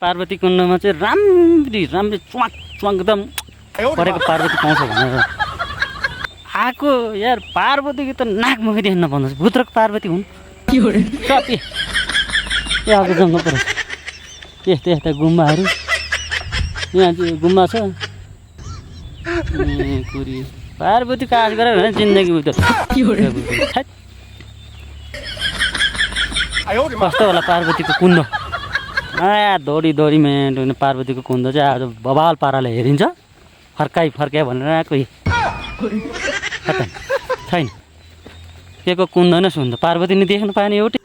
पार्वती कुण्डमा चाहिँ राम्ररी च्वाक च्वाक एकदम परेको पार्वती पाउँछ भनेर आएको यार पार्वतीको त नाक मुखी देख्न पाउँछ भुत्रको पार्वती हुन् सबै आएको जङ्गल पर यस्ता यस्ता गुम्बाहरू यहाँ चाहिँ गुम्बा छ कुरी पार्वती काज गरेर भने जिन्दगी उता कस्तो होला पार्वतीको कुण्ड दौडी दौडीमा पार्वतीको कुण्ड चाहिँ आज बबाल पाराले हेरिन्छ फर्काइ भनेर आएको छैन के को कुण्ड नै सुन्छ पार्वती नै देख्न पाएन एउटै